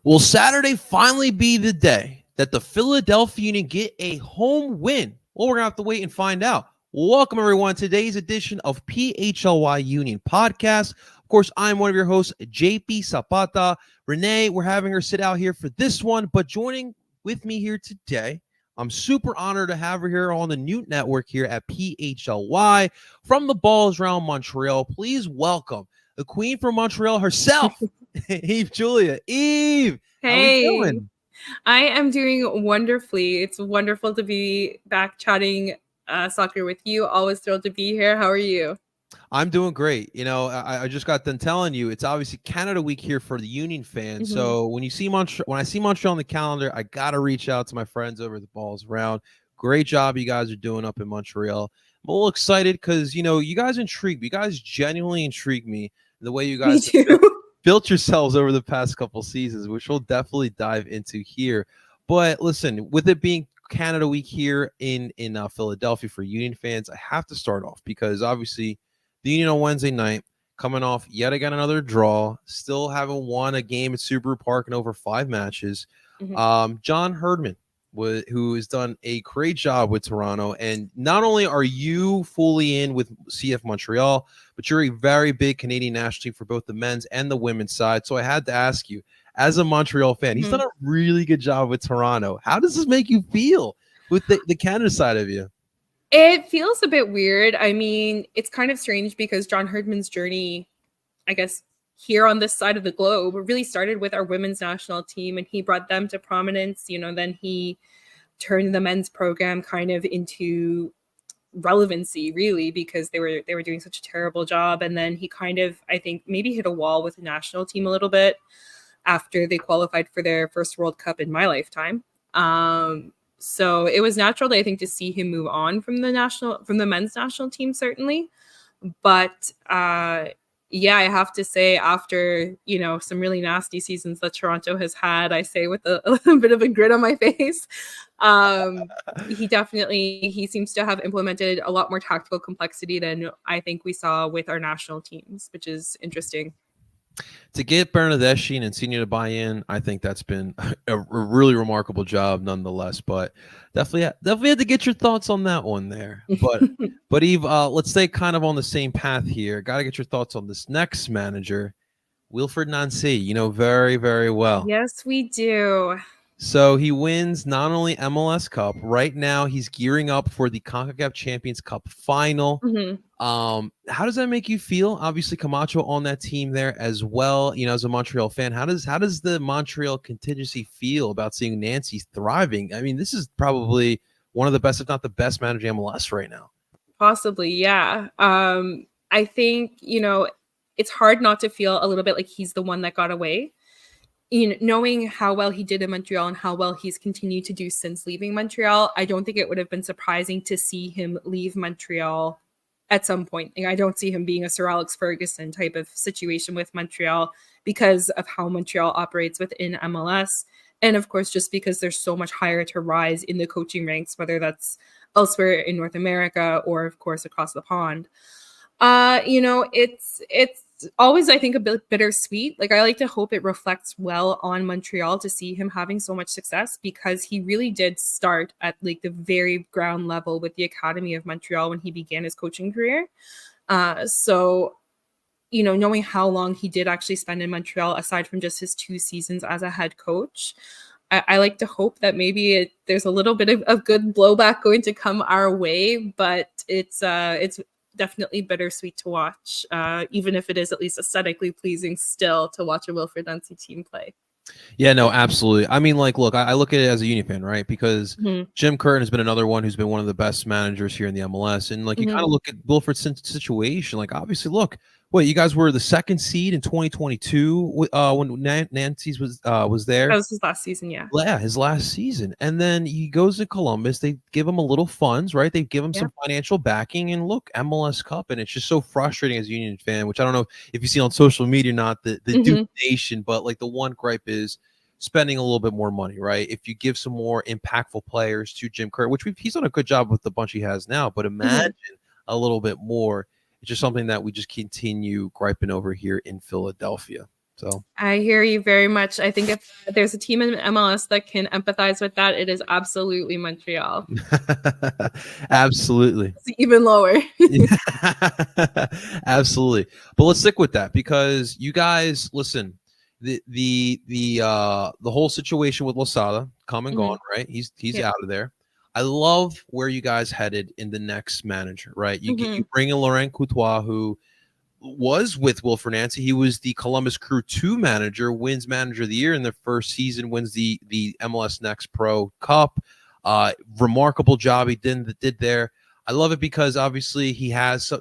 Will Saturday finally be the day that the Philadelphia Union get a home win? Well, we're going to have to wait and find out. Welcome, everyone, to today's edition of PHLY Union Podcast. Of course, I'm one of your hosts, JP Zapata. Renee, we're having her sit out here for this one, but joining with me here today, I'm super honored to have her here on the Newt Network here at PHLY. From the Balls Round Montreal, please welcome the queen from Montreal herself, Eve Julia. Eve, hey, how you doing? I am doing wonderfully. It's wonderful to be back chatting soccer with you. Always thrilled to be here. How are you? I'm doing great. You know, I just got done telling you it's obviously Canada Week here for the Union fans. Mm-hmm. So when I see Montreal on the calendar, I gotta reach out to my friends over at the Balls Round. Great job you guys are doing up in Montreal. I'm a little excited because you guys intrigue me. You guys genuinely intrigue me the way you guys built yourselves over the past couple seasons, which we'll definitely dive into here. But listen, with it being Canada Week here in Philadelphia for Union fans, I have to start off because obviously the Union on Wednesday night coming off yet again another draw, still haven't won a game at Subaru Park in over 5 matches. Mm-hmm. John Herdman, who has done a great job with Toronto, and not only are you fully in with CF Montreal, but you're a very big Canadian national team for both the men's and the women's side. So I had to ask you, as a Montreal fan, he's done a really good job with Toronto. How does this make you feel with the Canada side of you? It feels a bit weird. I mean, it's kind of strange because John Herdman's journey, I guess, here on this side of the globe really started with our women's national team, and he brought them to prominence. Then he turned the men's program kind of into relevancy, really, because they were doing such a terrible job. And then he kind of, I think, maybe hit a wall with the national team a little bit after they qualified for their first World Cup in my lifetime. So it was natural, I think, to see him move on from the men's national team, certainly. But yeah, I have to say, after, some really nasty seasons that Toronto has had, I say with a little bit of a grin on my face, he seems to have implemented a lot more tactical complexity than I think we saw with our national teams, which is interesting. To get Bernadeschi and Insigne to buy in, I think that's been a really remarkable job nonetheless. But definitely had to get your thoughts on that one there. But Eve, let's stay kind of on the same path here. Got to get your thoughts on this next manager, Wilfried Nancy. Very, very well. Yes, we do. So he wins not only MLS Cup, right now he's gearing up for the CONCACAF Champions Cup final. Mm-hmm. How does that make you feel? Obviously Camacho on that team there as well. As a Montreal fan, how does the Montreal contingency feel about seeing Nancy thriving? I mean, this is probably one of the best, if not the best manager in MLS right now. Possibly, yeah. I think, it's hard not to feel a little bit like he's the one that got away. Knowing how well he did in Montreal and how well he's continued to do since leaving Montreal, I don't think it would have been surprising to see him leave Montreal at some point. I don't see him being a Sir Alex Ferguson type of situation with Montreal because of how Montreal operates within MLS. And of course, just because there's so much higher to rise in the coaching ranks, whether that's elsewhere in North America or, of course, across the pond. It's always, I think, a bit bittersweet. I like to hope it reflects well on Montreal to see him having so much success, because he really did start at the very ground level with the Academy of Montreal when he began his coaching career. So knowing how long he did actually spend in Montreal, aside from just his 2 seasons as a head coach, I like to hope that maybe there's a little bit of good blowback going to come our way, but it's definitely bittersweet to watch, even if it is at least aesthetically pleasing still to watch a Wilfried Nancy team play. Yeah, no, absolutely. I mean, look, I look at it as a Union fan, right? Because Jim Curtin has been another one who's been one of the best managers here in the MLS. And you kind of look at Wilfried's situation, obviously, look, Wait, you guys were the second seed in 2022 when Nancy's was there. That was his last season, yeah. Yeah, his last season. And then he goes to Columbus. They give him a little funds, right? They give him Yeah. some financial backing, and look, MLS Cup. And it's just so frustrating as a Union fan, which I don't know if you see on social media or not, the Duke Nation, but like the one gripe is spending a little bit more money, right? If you give some more impactful players to Jim Kerr, which he's done a good job with the bunch he has now, but imagine a little bit more. It's just something that we just continue griping over here in Philadelphia. So I hear you very much. I think if there's a team in MLS that can empathize with that, it is absolutely Montreal. Absolutely. It's even lower. Absolutely. But let's stick with that because you guys listen, the whole situation with Losada come and gone, right? He's out of there. I love where you guys headed in the next manager, right? You bring in Laurent Courtois, who was with Wilfred Nancy. He was the Columbus Crew 2 manager, wins manager of the year in their first season, wins the MLS Next Pro Cup. Remarkable job he did there. I love it because obviously he has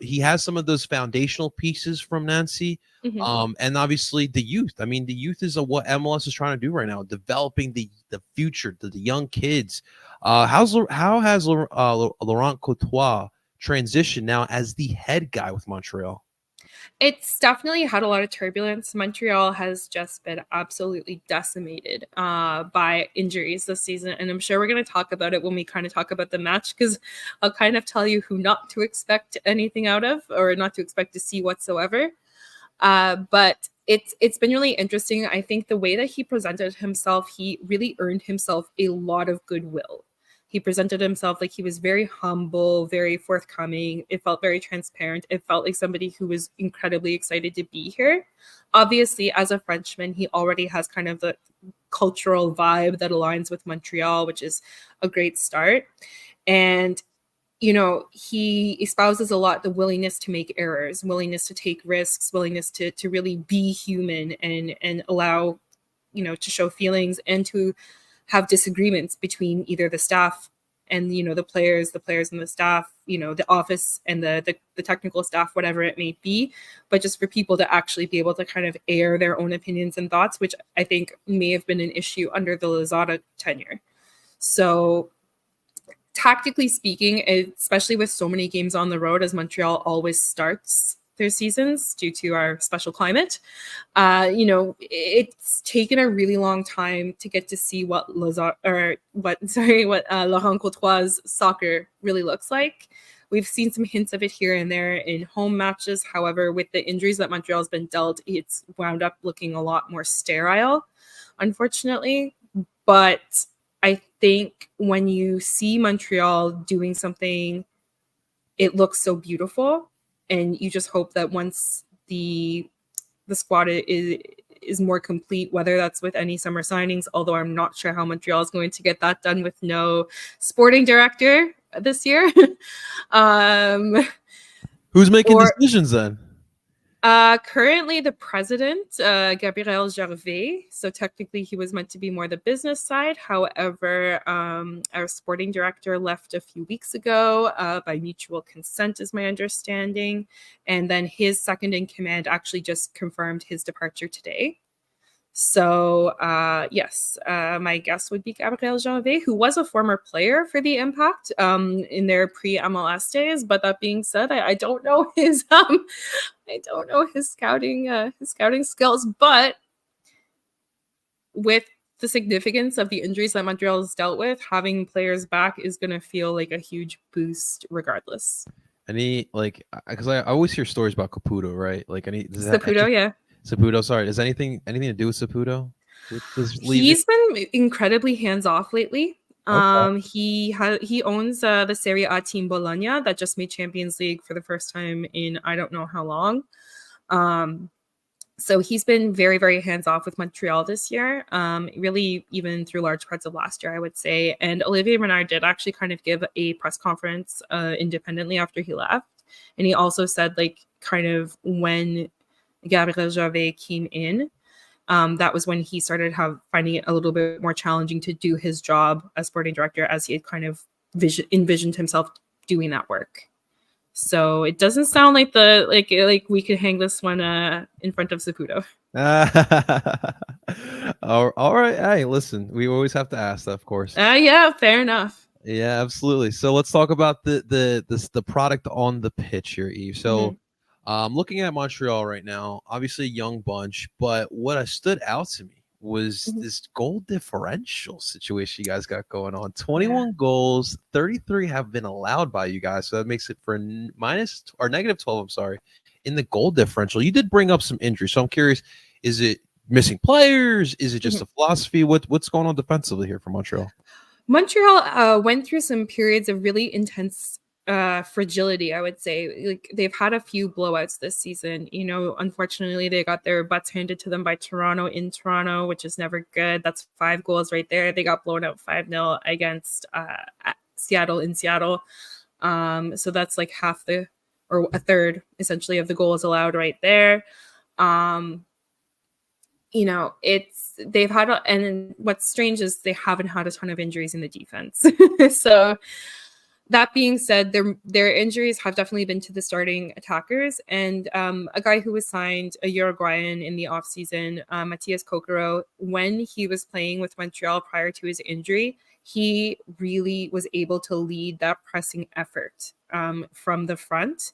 some of those foundational pieces from Nancy. And obviously the youth. I mean, the youth is what MLS is trying to do right now, developing the future, the young kids. How has Laurent Courtois transitioned now as the head guy with Montreal? It's definitely had a lot of turbulence. Montreal has just been absolutely decimated by injuries this season. And I'm sure we're going to talk about it when we kind of talk about the match, because I'll kind of tell you who not to expect anything out of or not to expect to see whatsoever. But it's been really interesting. I think the way that he presented himself, he really earned himself a lot of goodwill. He presented himself like he was very humble, very forthcoming. It felt very transparent. It felt like somebody who was incredibly excited to be here. Obviously, as a Frenchman, he already has kind of the cultural vibe that aligns with Montreal, which is a great start. And you know, he espouses a lot the willingness to make errors, willingness to take risks, willingness to really be human and allow, you know, to show feelings and to have disagreements between either the staff and, you know, the players and the staff, you know, the office and the technical staff, whatever it may be, but just for people to actually be able to kind of air their own opinions and thoughts, which I think may have been an issue under the Losada tenure. So tactically speaking, especially with so many games on the road, as Montreal always starts their seasons due to our special climate, you know, it's taken a really long time to get to see what Laurent Courtois' soccer really looks like. We've seen some hints of it here and there in home matches. However, with the injuries that Montreal's been dealt, it's wound up looking a lot more sterile, unfortunately. But I think when you see Montreal doing something, it looks so beautiful. And you just hope that once the squad is more complete, whether that's with any summer signings, although I'm not sure how Montreal is going to get that done with no sporting director this year. Who's making decisions then? Currently the president, Gabriel Gervais. So technically he was meant to be more the business side. However, our sporting director left a few weeks ago by mutual consent, is my understanding. And then his second in command actually just confirmed his departure today. So yes, my guess would be Gabriel Gervais, who was a former player for the Impact in their pre-MLS days. But that being said, I don't know his scouting skills. But with the significance of the injuries that Montreal has dealt with, having players back is going to feel like a huge boost, regardless. Because I always hear stories about Caputo, right? Like Caputo, yeah. Saputo, sorry. Is anything to do with Saputo? He's been incredibly hands-off lately. Okay. He owns the Serie A team Bologna that just made Champions League for the first time in I don't know how long. So he's been very, very hands-off with Montreal this year, really even through large parts of last year, I would say. And Olivier Renard did actually kind of give a press conference independently after he left. And he also said, like, kind of when Gabriel Gervais came in, that was when he started finding it a little bit more challenging to do his job as sporting director, as he had kind of envisioned himself doing that work. So it doesn't sound like like we could hang this one in front of Saputo. All right. Hey, listen, we always have to ask that, of course. Yeah, fair enough. Yeah, absolutely. So let's talk about the product on the pitch here, Eve. So, looking at Montreal right now, obviously a young bunch, but what stood out to me was this goal differential situation you guys got going on. 21 goals, 33 have been allowed by you guys, so that makes it for minus or negative 12. I'm sorry, in the goal differential. You did bring up some injuries, so I'm curious: is it missing players? Is it just a philosophy? What's going on defensively here for Montreal? Montreal went through some periods of really intense fragility, I would say. Like they've had a few blowouts this season. You know, unfortunately, they got their butts handed to them by Toronto in Toronto, which is never good. That's 5 goals right there. They got blown out 5-0 against Seattle in Seattle. So that's like half or a third essentially of the goals allowed right there. You know, they've had, and what's strange is they haven't had a ton of injuries in the defense. So that being said, their injuries have definitely been to the starting attackers. And a guy who was signed, a Uruguayan in the offseason, Matias Kokoro, when he was playing with Montreal prior to his injury, he really was able to lead that pressing effort from the front.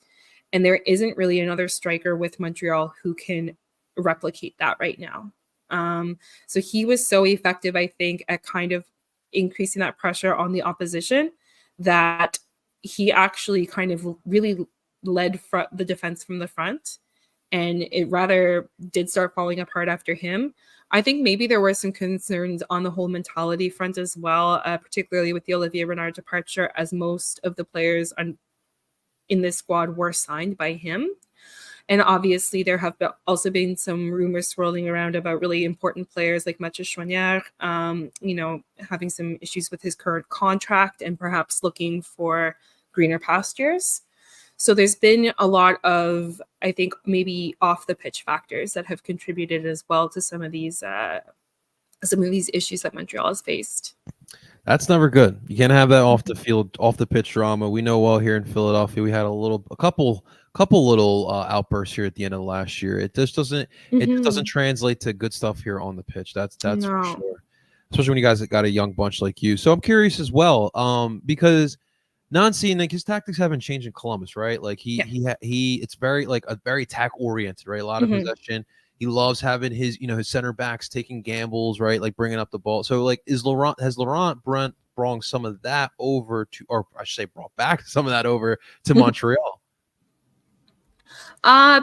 And there isn't really another striker with Montreal who can replicate that right now. So he was so effective, I think, at kind of increasing that pressure on the opposition that he actually kind of really led the defense from the front, and it rather did start falling apart after him. I think maybe there were some concerns on the whole mentality front as well, particularly with the Olivier Renard departure, as most of the players in this squad were signed by him. And obviously, there have also been some rumors swirling around about really important players like Mathieu Choinière, having some issues with his current contract and perhaps looking for greener pastures. So there's been a lot of, I think, maybe off the pitch factors that have contributed as well to some of these issues that Montreal has faced. That's never good. You can't have that off the field, off the pitch drama. We know well here in Philadelphia, we had a couple little outbursts here at the end of last year. It just doesn't translate to good stuff here on the pitch. That's for sure. Especially when you guys got a young bunch like you. So I'm curious as well, because Nancy, like his tactics haven't changed in Columbus, right? Like it's very like a very attack oriented, right? A lot of possession. He loves having his center backs taking gambles, right? Like bringing up the ball. So like has Laurent Brent brought some of that over to, or I should say brought back some of that over to Montreal?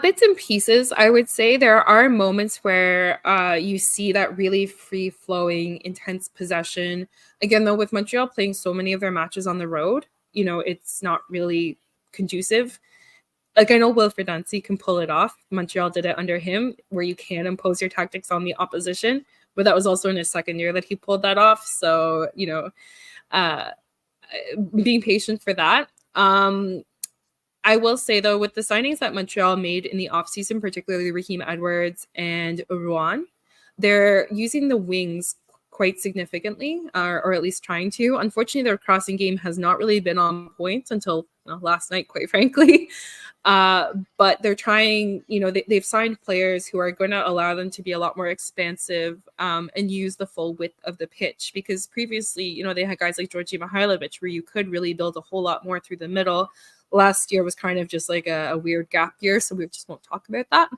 Bits and pieces, I would say. There are moments where you see that really free-flowing, intense possession. Again, though, with Montreal playing so many of their matches on the road, it's not really conducive. Like, I know Wilfred Nancy can pull it off. Montreal did it under him, where you can impose your tactics on the opposition. But that was also in his second year that he pulled that off. So, being patient for that. I will say, though, with the signings that Montreal made in the offseason, particularly Raheem Edwards and Rouen, they're using the wings quite significantly, or at least trying to. Unfortunately, their crossing game has not really been on point until last night, quite frankly. But they're trying, they've signed players who are going to allow them to be a lot more expansive and use the full width of the pitch. Because previously, they had guys like Georgi Mihailovic, where you could really build a whole lot more through the middle. Last year was kind of just like a weird gap year, so we just won't talk about that.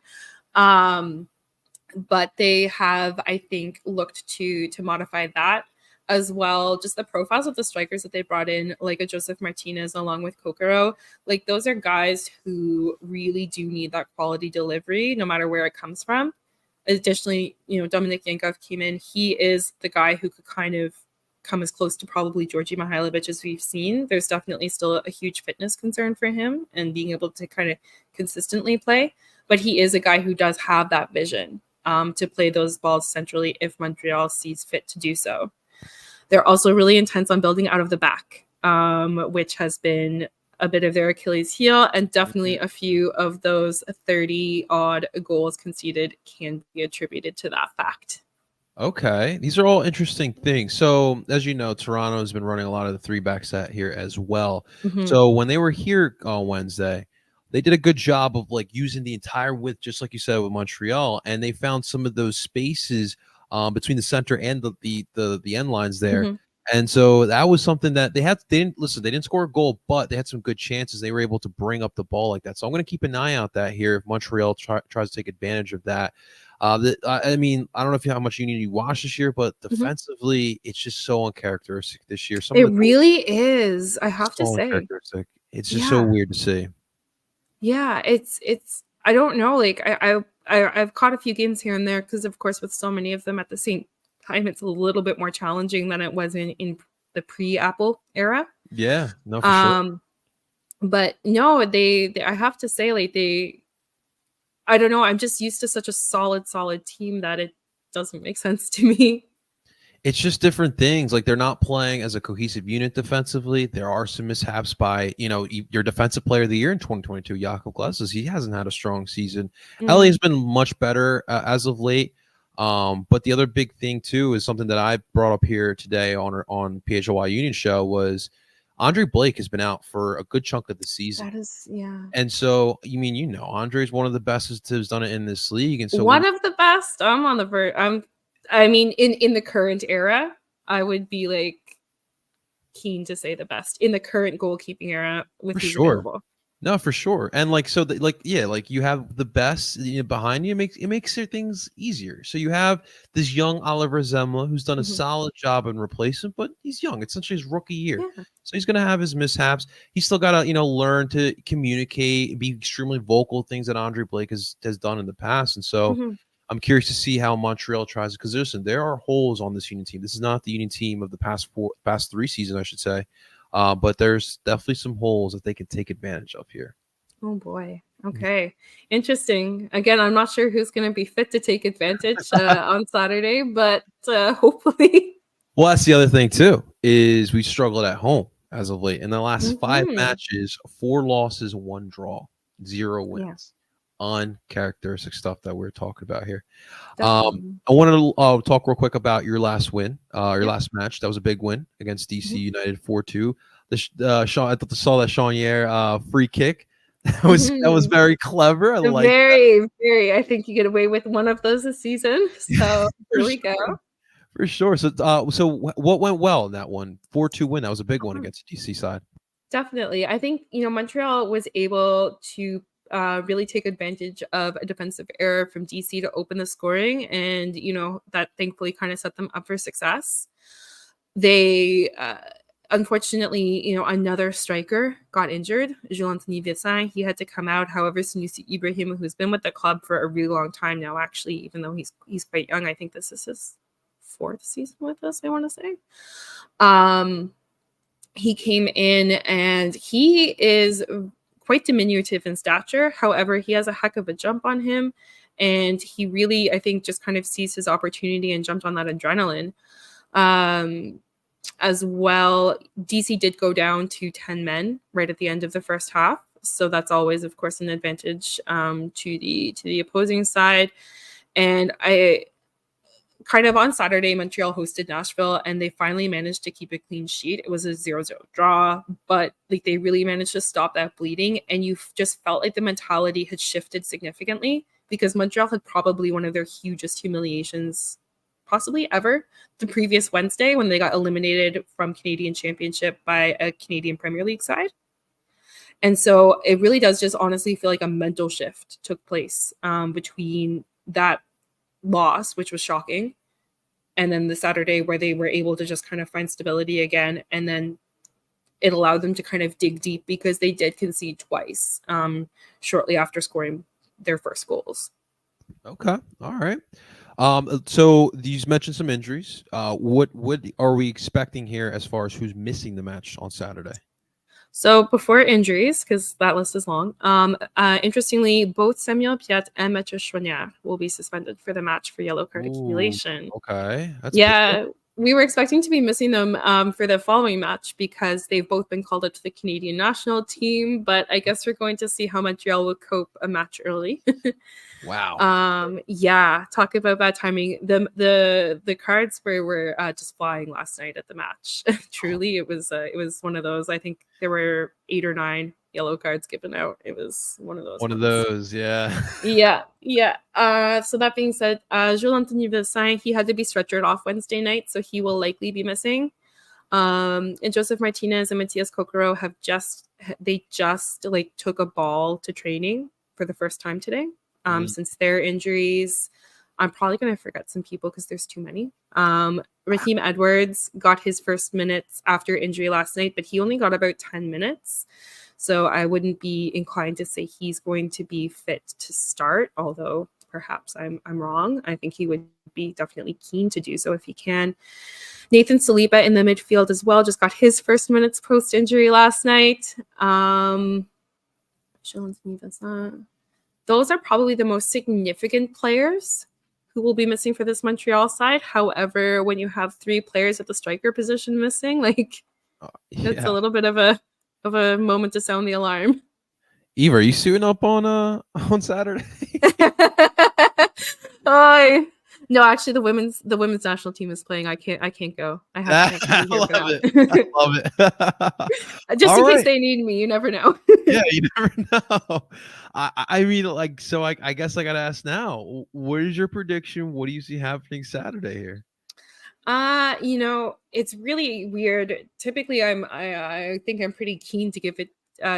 But they have, I think, looked to modify that as well. Just the profiles of the strikers that they brought in, like a Joseph Martinez along with Kokoro, like those are guys who really do need that quality delivery, no matter where it comes from. Additionally, Dominik Yankov came in. He is the guy who could kind of come as close to probably Georgi Mihailovic as we've seen. There's definitely still a huge fitness concern for him and being able to kind of consistently play. But he is a guy who does have that vision to play those balls centrally if Montreal sees fit to do so. They're also really intense on building out of the back, which has been a bit of their Achilles heel, and definitely a few of those 30-odd goals conceded can be attributed to that fact. Okay, these are all interesting things. So, as you know, Toronto has been running a lot of the three back set here as well. Mhm. So, when they were here on Wednesday, they did a good job of like using the entire width, just like you said with Montreal, and they found some of those spaces between the center and the end lines there. Mhm. And so that was something that they had. They didn't listen. They didn't score a goal, but they had some good chances. They were able to bring up the ball like that. So I'm going to keep an eye out that here if Montreal tries to take advantage of that. I mean, I don't know if you how much you watch this year, but Mhm. defensively, it's just so uncharacteristic this year. Some of It the goals really is, I have to so say. uncharacteristic. It's just so Yeah. weird to see. Yeah, it's I don't know, like, I've caught a few games here and there because, of course, with so many of them at the same time, it's a little bit more challenging than it was in the pre-Apple era. Yeah, no, for sure. Um, but no, they I have to say, like, I don't know, I'm just used to such a solid team that it doesn't make sense to me. It's just different things. Like they're not playing as a cohesive unit defensively. There are some mishaps by your defensive player of the year in 2022, Jakob Glesnes. He hasn't had a strong season. Ellie Mhm. has been much better as of late. But the other big thing too is something that I brought up here today on PHLY Union Show was Andre Blake has been out for a good chunk of the season. That is, yeah. And so, Andre's one of the best who's done it in this league. And so when One of the best. I'm on the I mean, in the current era, I would be, like, keen to say the best in the current goalkeeping era with for who's sure. available. No, for sure. And like so like yeah, like you have the best behind you, it makes your things easier. So you have this young Oliver Zemla who's done a Mhm. solid job in replacement, but he's young. It's essentially his rookie year. Yeah. So he's gonna have his mishaps. He's still gotta, learn to communicate, be extremely vocal, things that Andre Blake has done in the past. And so Mhm. I'm curious to see how Montreal tries it because listen, there are holes on this Union team. This is not the Union team of the past three seasons, I should say. But there's definitely some holes that they can take advantage of here. Oh boy. Okay. Interesting. Again, I'm not sure who's going to be fit to take advantage on Saturday, but hopefully. Well, that's the other thing too, is we struggled at home as of late. In the last five Mhm. matches, 4 losses, 1 draw, 0 wins. Yes, Uncharacteristic stuff that we're talking about here. definitely. I wanted to talk real quick about your last win, your Yep. last match. That was a big win against DC Mhm. United 4-2. Sean, I thought I saw that Chaunier free kick. That was Mhm. very clever. I like Very, very. I think you get away with one of those this season. So for here we go. sure. For sure. So what went well in that one? 4-2 win. That was a big one Um, against the DC side. Definitely. I think, Montreal was able to really take advantage of a defensive error from DC to open the scoring. And, that thankfully kind of set them up for success. They, unfortunately, another striker got injured, Jules-Anthony Vincent. He had to come out. However, Sanusi Ibrahim, who's been with the club for a really long time now, actually, even though he's quite young, I think this is his fourth season with us, I want to say. He came in and he is quite diminutive in stature. However, he has a heck of a jump on him. And he really, I think, just kind of seized his opportunity and jumped on that adrenaline. Um, as well, DC did go down to 10 men right at the end of the first half. So that's always, of course, an advantage to the opposing side. And I kind of on Saturday, Montreal hosted Nashville, and they finally managed to keep a clean sheet. It was a 0-0 draw, but like they really managed to stop that bleeding. And you just felt like the mentality had shifted significantly because Montreal had probably one of their hugest humiliations possibly ever the previous Wednesday when they got eliminated from Canadian Championship by a Canadian Premier League side. And so it really does just honestly feel like a mental shift took place between that loss, which was shocking, and then the Saturday where they were able to just kind of find stability again. And then it allowed them to kind of dig deep because they did concede twice shortly after scoring their first goals. Okay. All right. So you mentioned some injuries. What are we expecting here as far as who's missing the match on Saturday? So before injuries, because that list is long, interestingly, both Samuel Piet and Mathieu Choignard will be suspended for the match for yellow card Ooh, accumulation. okay. That's big. Yeah, we were expecting to be missing them for the following match because they've both been called up to the Canadian national team. But I guess we're going to see how Montreal will cope a match early. Wow. Yeah, talk about bad timing. The cards were just flying last night at the match. Truly, it was one of those. I think there were 8 or 9 yellow cards given out. It was one of those. One of those, yeah. Yeah. So that being said, Jules-Anthony Vincent, he had to be stretchered off Wednesday night, so he will likely be missing. And Joseph Martinez and Matias Kokoro have just like took a ball to training for the first time today. Since their injuries. I'm probably going to forget some people because there's too many. Raheem Edwards got his first minutes after injury last night, but he only got about 10 minutes. So I wouldn't be inclined to say he's going to be fit to start, although perhaps I'm wrong. I think he would be definitely keen to do so if he can. Nathan Saliba in the midfield as well just got his first minutes post-injury last night. Those are probably the most significant players who will be missing for this Montreal side. However, when you have 3 players at the striker position missing, it's a little bit of a moment to sound the alarm. Eva, are you suiting up on Saturday? No, actually, the women's national team is playing. I can't go. I have to be here for that. I love it. Just in case they need me, you never know. Yeah, you never know. I mean, so I guess I gotta ask now. What is your prediction? What do you see happening Saturday here? It's really weird. Typically, I think I'm pretty keen to give it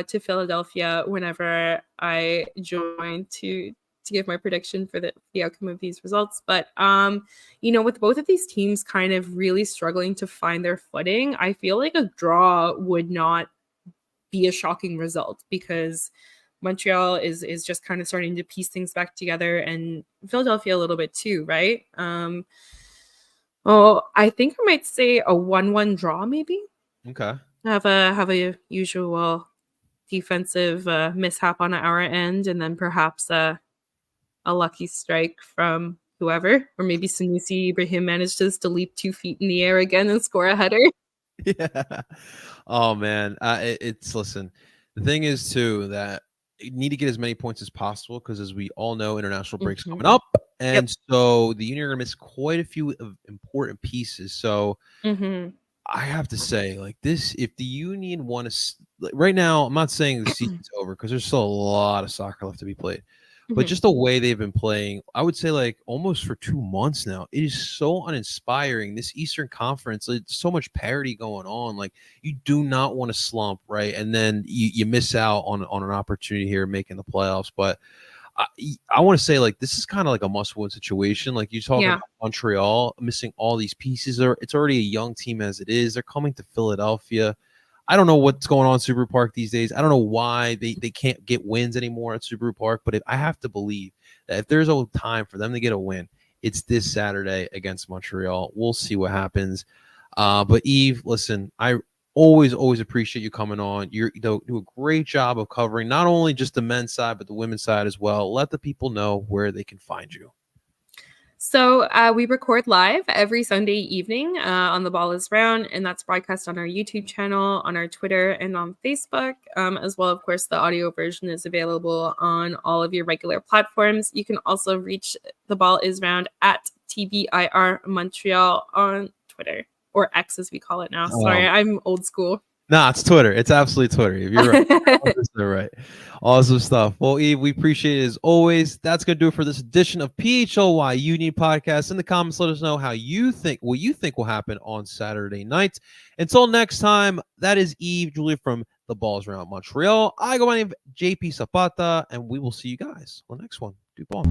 to Philadelphia whenever I join to give my prediction for the outcome of these results. But, with both of these teams kind of really struggling to find their footing, I feel like a draw would not be a shocking result because Montreal is just kind of starting to piece things back together, and Philadelphia a little bit too, right? I think I might say a 1-1 draw, maybe. Okay. Have a usual defensive mishap on our end, and then perhaps a lucky strike from whoever, or maybe Sanusi Ibrahim manages to leap 2 feet in the air again and score a header. Yeah. Oh man, listen. The thing is too that you need to get as many points as possible because, as we all know, international breaks coming up, and so the Union are gonna miss quite a few of important pieces. So I have to say, this, if the Union want to, right now, I'm not saying the season's over because there's still a lot of soccer left to be played. But just the way they've been playing, I would say almost for 2 months now, it is so uninspiring. This Eastern Conference, it's so much parity going on. You do not want to slump, right? And then you miss out on an opportunity here making the playoffs. But I want to say this is kind of like a must-win situation. You talk about Montreal missing all these pieces. It's already a young team as it is. They're coming to Philadelphia. I don't know what's going on at Subaru Park these days. I don't know why they can't get wins anymore at Subaru Park, but I have to believe that if there's a time for them to get a win, it's this Saturday against Montreal. We'll see what happens. But Eve, listen, I always appreciate you coming on. You do a great job of covering not only just the men's side, but the women's side as well. Let the people know where they can find you. So we record live every Sunday evening on The Ball is Round, and that's broadcast on our YouTube channel, on our Twitter, and on Facebook. As well, of course, the audio version is available on all of your regular platforms. You can also reach The Ball is Round at TBIR Montreal on Twitter, or X as we call it now. Sorry, I'm old school. Nah, it's Twitter. It's absolutely Twitter. If you're right. You're right. Awesome stuff. Well, Eve, we appreciate it as always. That's going to do it for this edition of PHLY Union Podcast. In the comments, let us know what you think will happen on Saturday night. Until next time, that is Eve Julia from The Balls Round Montreal. I go by the name of JP Zapata, and we will see you guys on the next one. Do ball.